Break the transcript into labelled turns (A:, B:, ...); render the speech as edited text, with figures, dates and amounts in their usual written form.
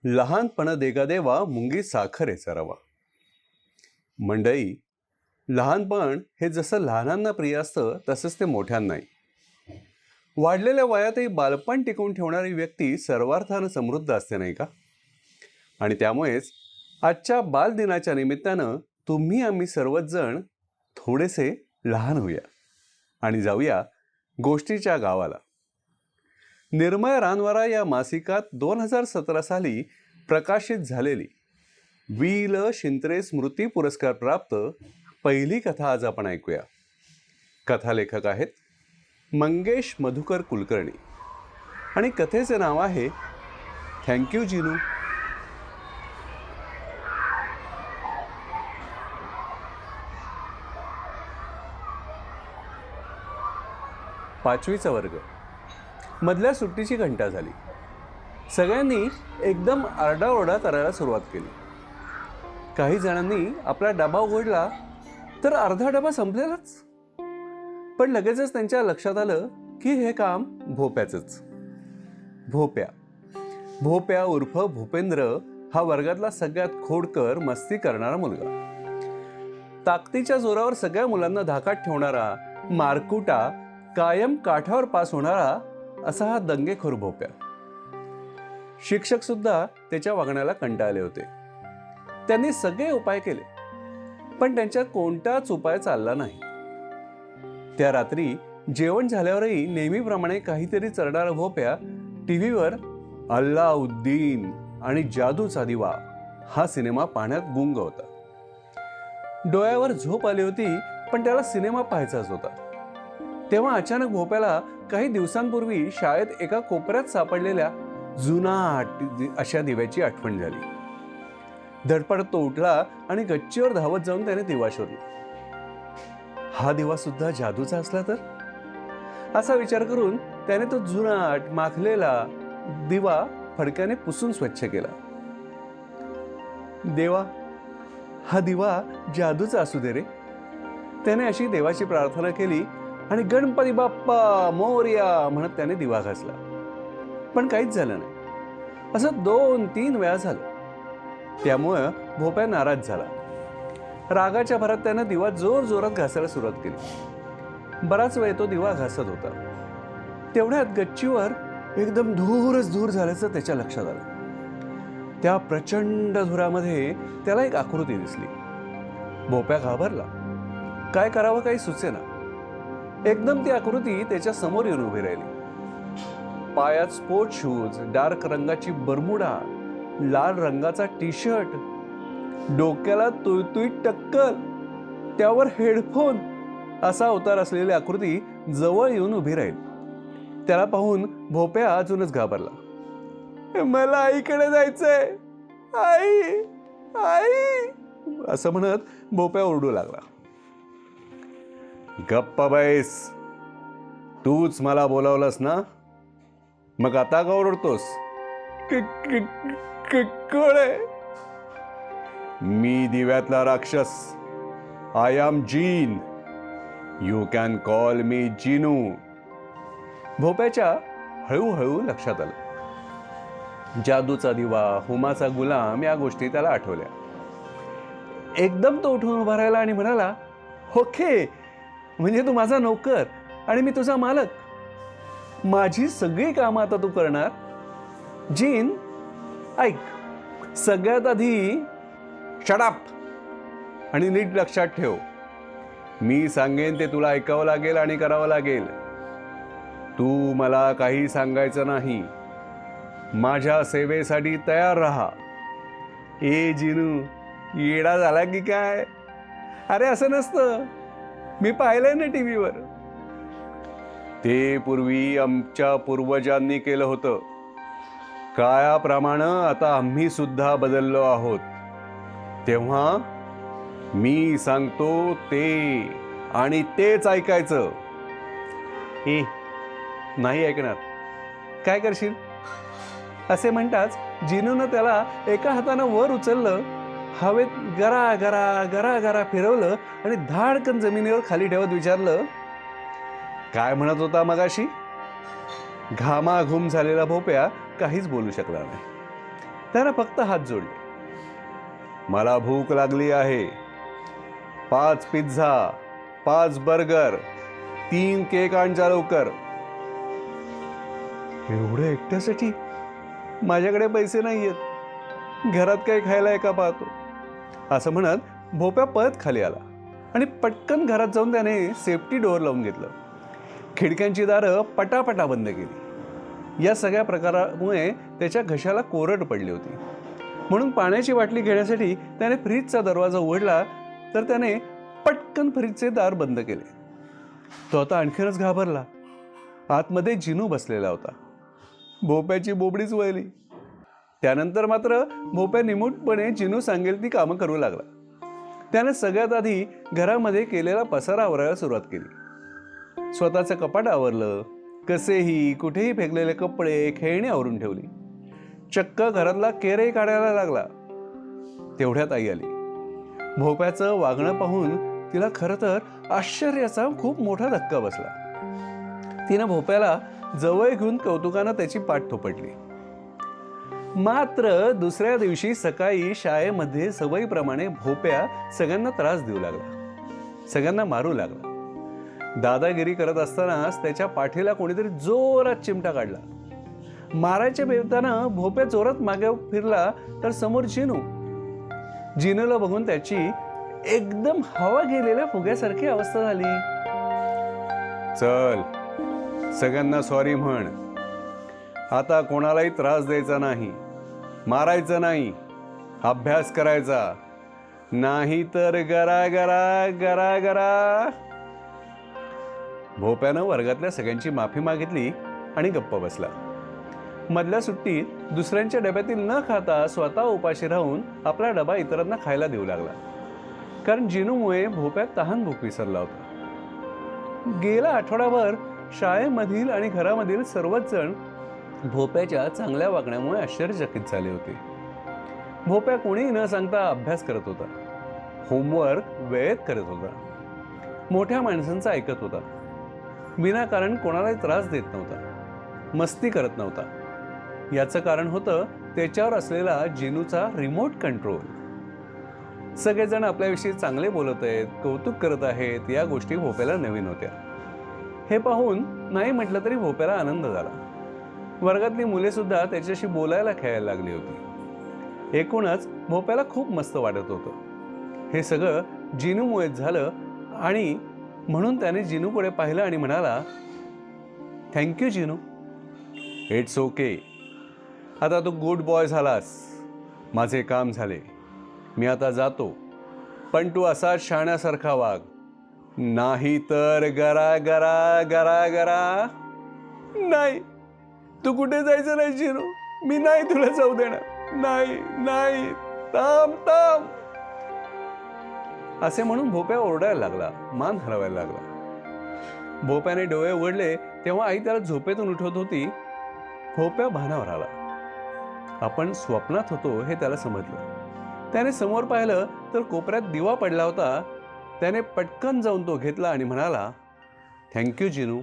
A: लहानपण देगा देवा मुंगी साखरेचा रवा. मंडळी, लहानपण हे जसं लहानांना प्रिय असतं तसंच ते मोठ्यांनाही. वाढलेल्या वयातही बालपण टिकवून ठेवणारी व्यक्ती सर्वार्थानं समृद्ध असते, नाही का? आणि त्यामुळेच आजच्या बालदिनाच्या निमित्तानं तुम्ही आम्ही सर्वच जण थोडेसे लहान होऊया आणि जाऊया गोष्टीच्या गावाला. निर्मळ रानवारा या मासिकात 2017 साली प्रकाशित झालेली वि. ल. शिंत्रे स्मृती पुरस्कार प्राप्त पहिली कथा आज आपण ऐकूया. कथालेखक आहेत मंगेश मधुकर कुलकर्णी आणि कथेचे नाव आहे थँक्यू जिनू. पाचवीचा वर्ग. मधल्या सुट्टीची घंटा झाली. सगळ्यांनी एकदम आरडाओरडा करायला सुरुवात केली. काही जणांनी आपला डबा उघडला तर अर्धा डबा संपलेलाच. पण लगेचच त्यांच्या लक्षात आलं की हे काम भोप्याचंच. भोप्या उर्फ भूपेंद्र हा वर्गातला सगळ्यात खोडकर, मस्ती करणारा मुलगा. ताकदीच्या जोरावर सगळ्या मुलांना धाकात ठेवणारा, मारकुटा, कायम काठावर पास होणारा असा हा दंगेखोर भोप्या. शिक्षक सुद्धा त्याच्या वागण्याला कंटाळले होते. त्यांनी सगळे उपाय केले पण त्यांच्या कोणताच उपाय चालला नाही. त्या रात्री जेवण झाल्यावरही नेहमीप्रमाणे काहीतरी चरणारा भोप्या टीव्हीवर अल्लाउद्दीन आणि जादूचा दिवा हा सिनेमा पाहण्यात गुंग होता. डोळ्यावर झोप आली होती पण त्याला सिनेमा पाहायचाच होता. तेव्हा अचानक भोप्याला काही दिवसांपूर्वी शाळेत एका कोपऱ्यात सापडलेल्या जुनाट अशा दिव्याची आठवण झाली. धडपडत तो उठला आणि गच्चीवर धावत जाऊन त्याने दिवा शोधला. हा दिवा सुद्धा जादूचा असला तर, असा विचार करून त्याने तो जुनाट माखलेला दिवा फडक्याने पुसून स्वच्छ केला. देवा, हा दिवा जादूचा असू दे रे. त्याने अशी देवाची प्रार्थना केली आणि गणपती बाप्पा मोरया म्हणत त्याने दिवा घासला. पण काहीच झालं नाही. असं 2-3 वेळा झालं. त्यामुळं भोप्या नाराज झाला. रागाच्या भरात त्यानं दिवा जोर जोरात घासायला सुरुवात केली. बराच वेळ तो दिवा घासत होता. तेवढ्यात गच्चीवर एकदम धूर झाल्याचं त्याच्या लक्षात आलं. त्या प्रचंड धुरामध्ये त्याला एक आकृती दिसली. भोप्या घाबरला. काय करावं काही सुचेना. एकदम ती आकृती त्याच्या समोर येऊन उभी राहिली. पायात स्पोर्ट शूज, डार्क रंगाची बरमुडा, लाल रंगाचा टी शर्ट, डोक्याला तुळतुळीत टक्कल, त्यावर हेडफोन असा अवतार असलेली आकृती जवळ येऊन उभी राहील. त्याला पाहून भोप्या अजूनच घाबरला. मला आईकडे जायचंय, आई आई असं म्हणत भोप्या ओरडू लागला. गप्प बैस, तूच मला बोलावलंस ना, मग आता का ओरडतोस? कोण आहे? मी दिव्यातला राक्षस. I am Jean. You can call me Jinu. भोप्याच्या हळूहळू लक्षात आलं. जादूचा दिवा, हुमाचा गुलाम या गोष्टी त्याला आठवल्या. एकदम तो उठून उभा राहिला आणि म्हणाला, ओके, म्हणजे तू माझा नोकर आणि मी तुझा मालक. माझी सगळी कामं आता तू करणार. जीन, ऐक, सगळ्यात आधी शट अप आणि नीट लक्षात ठेव. मी सांगेन ते तुला ऐकावं लागेल आणि करावं लागेल. तू मला काही सांगायचं नाही. माझ्या सेवेसाठी तयार राहा. ए जिनू, येडा झाला की काय? अरे असं नसतं. मी पाहिलंय ना टीव्हीवर. ते पूर्वी आमच्या पूर्वजांनी केलं होतं. काळाप्रमाणे आता आम्ही सुद्धा बदललो आहोत. तेव्हा मी सांगतो ते आणि तेच ऐकायचं. ए, नाही ऐकणार. काय करशील? असे म्हणताच जिनूनं त्याला एका हातानं वर उचललं, हवेत गरा गरा गरा गरा फिरवलं आणि धाडकन जमिनीवर खाली ठेवत विचारलं, काय म्हणत होता मगाशी? घामाघूम झालेला भोप्या काहीच बोलू शकला नाही. त्यानं फक्त हात जोडले. मला भूक लागली आहे. 5 पिझ्झा, 5 बर्गर, 3 केक आणजा लवकर. एवढं एकट्यासाठी? माझ्याकडे पैसे नाहीयेत. घरात काही खायला आहे का पाहतो. असं म्हणत भोप्या पळत खाली आला आणि पटकन घरात जाऊन त्याने सेफ्टी डोअर लावून घेतलं. खिडक्यांची दारं पटापटा बंद केली. या सगळ्या प्रकारामुळे त्याच्या घशाला कोरड पडली होती. म्हणून पाण्याची बाटली घेण्यासाठी त्याने फ्रीजचा दरवाजा उघडला तर त्याने पटकन फ्रीजचे दार बंद केले. तो आता आणखीनच घाबरला. आतमध्ये जिनू बसलेला होता. भोप्याची बोबडीच वळली. त्यानंतर मात्र भोप्या निमूटपणे जिनू सांगेल ती कामं करू लागला. त्याने सगळ्यात आधी घरामध्ये केलेला पसारा आवरायला सुरुवात केली. स्वतःचं कपाट आवरलं. कसेही कुठेही फेकलेले कपडे, खेळणी आवरून ठेवली. चक्क घरातला केरही काढायला लागला. तेवढ्यात आई आली. भोप्याचं वागणं पाहून तिला खरं तर आश्चर्याचा खूप मोठा धक्का बसला. तिनं भोप्याला जवळ घेऊन कौतुकानं त्याची पाठ थोपटली. मात्र दुसऱ्या दिवशी सकाळी शाळेमध्ये सवयीप्रमाणे भोप्या सगळ्यांना त्रास देऊ लागला. सगळ्यांना मारू लागला. दादागिरी करत असतानाच त्याच्या पाठीला कोणीतरी जोरात चिमटा काढला. मारायच्या बेतानं भोप्या जोरात मागे फिरला तर समोर जिनू. जिनूला बघून त्याची एकदम हवा गेलेल्या फुग्यासारखी अवस्था झाली. चल, सगळ्यांना सॉरी म्हण. आता कोणालाही त्रास द्यायचा नाही, मारायचं नाही, अभ्यास करायचा नाही तर गरा गरा गरा गरा. भोप्यानं वर्गातल्या सगळ्यांची माफी मागितली आणि गप्प बसला. मधल्या सुट्टीत दुसऱ्यांच्या डब्यातील न खाता स्वतः उपाशी राहून आपला डबा इतरांना खायला देऊ लागला. कारण जिनूमुळे भोप्यात तहान भूक विसरला होता. गेला आठवडाभर शाळेमधील आणि घरामधील सर्वच जण भोप्याच्या चांगल्या वागण्यामुळे आश्चर्यचकित झाले होते. भोप्या कोणीही न सांगता अभ्यास करत होता. होमवर्क वेळेत करत होता. मोठ्या माणसांचं ऐकत होता. विनाकारण कोणालाही त्रास देत नव्हता. मस्ती करत नव्हता. याचं कारण होतं त्याच्यावर असलेला जिनूचा रिमोट कंट्रोल. सगळेजण आपल्याविषयी चांगले बोलत आहेत, कौतुक करत आहेत. या गोष्टी भोप्याला नवीन होत्या. हे पाहून नाही म्हटलं तरी भोप्याला आनंद झाला. वर्गातली मुले सुद्धा त्याच्याशी बोलायला खेळायला लागली होती. एकूणच भोप्याला खूप मस्त वाटत होतं. हे सगळं जिनूमुळेच झालं आणि म्हणून त्याने जिनूकडे पाहिलं आणि म्हणाला, थँक्यू जिनू. It's okay. आता तू गुड बॉय झालास. माझे काम झाले. मी आता जातो. पण तू असाच शहाण्यासारखा वाग, नाही तर गरा गरा गरा गरा. नाही, तू कुठे जायचं नाही जिनू. मी नाही तुला जाऊ देणार. नाही नाही, थांब थांब. असे म्हणून भोप्या ओरडायला लागला. मान हलवायला लागला. भोप्याने डोळे उघडले तेव्हा आई त्याला झोपेतून उठवत होती. भोप्या भानावर आला. आपण स्वप्नात होतो हे त्याला समजलं. त्याने समोर पाहिलं तर कोपऱ्यात दिवा पडला होता. त्याने पटकन जाऊन तो घेतला आणि म्हणाला, थँक्यू जिनू.